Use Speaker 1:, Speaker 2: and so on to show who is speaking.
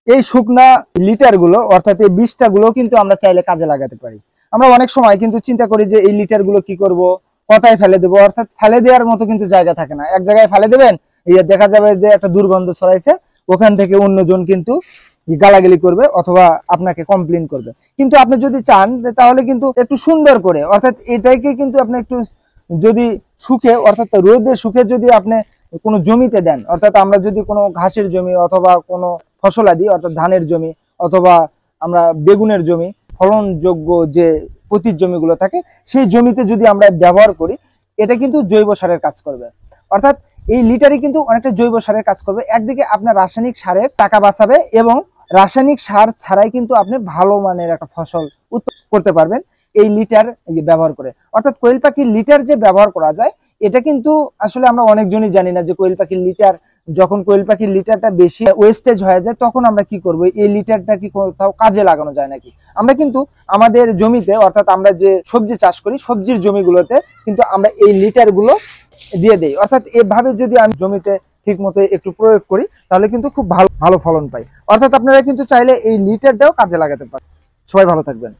Speaker 1: এই শুকনা লিটার গুলো অর্থাৎ এই বীজটা গুলো কিন্তু আমরা চাইলে কাজে লাগাতে পারি। আমরা অনেক সময় কিন্তু চিন্তা করি যে এই লিটার গুলো কি করব, কোথায় ফেলে দেবো, অর্থাৎ ফেলে দেওয়ার মতো কিন্তু জায়গা থাকে না। এক জায়গায় ফেলে দেবেন, দেখা যাবে যে একটা দুর্গন্ধ ছড়াইছে, ওখান থেকে অন্যজন কিন্তু গালাগালি করবে অথবা আপনাকে কমপ্লেন করবে। কিন্তু আপনি যদি চান তাহলে কিন্তু একটু সুন্দর করে, অর্থাৎ এটাকে কিন্তু আপনি একটু যদি সুখে, অর্থাৎ রোদের সুখে যদি আপনি কোনো জমিতে দেন, অর্থাৎ আমরা যদি কোনো ঘাসের জমি অথবা কোনো ফসলাদি অর্থাৎ ধানের জমি অথবা আমরা বেগুনের জমি, ফলনযোগ্য যে পতির জমিগুলো থাকে সেই জমিতে যদি আমরা ব্যবহার করি, এটা কিন্তু জৈব সারের কাজ করবে। অর্থাৎ এই লিটারই কিন্তু অনেকটা জৈব সারের কাজ করবে। একদিকে আপনার রাসায়নিক সারের টাকা বাঁচাবে এবং রাসায়নিক সার ছাড়াই কিন্তু আপনি ভালো মানের একটা ফসল উৎপাদন করতে পারবেন এই লিটার ব্যবহার করে। অর্থাৎ কোয়েল পাখির লিটার যে ব্যবহার করা যায়, এটা কিন্তু আসলে আমরা অনেকজনই জানি না যে কোয়েল পাখির লিটার, যখন কোয়েল পাখির লিটারটা বেশি ওয়েস্টেজ হয়ে যায় তখন আমরা কি করব, এই লিটারটা কি কোথাও কাজে লাগানো যায় নাকি। আমরা কিন্তু আমাদের জমিতে, অর্থাৎ আমরা যে সবজি চাষ করি সবজির জমিগুলোতে কিন্তু আমরা এই লিটার গুলো দিয়ে দেই। অর্থাৎ এভাবে যদি আমি জমিতে ঠিক মতো একটু প্রয়োগ করি তাহলে কিন্তু খুব ভালো ভালো ফলন পাই। অর্থাৎ আপনারা কিন্তু চাইলে এই লিটারটাও কাজে লাগাতে পারেন। সবাই ভালো থাকবেন।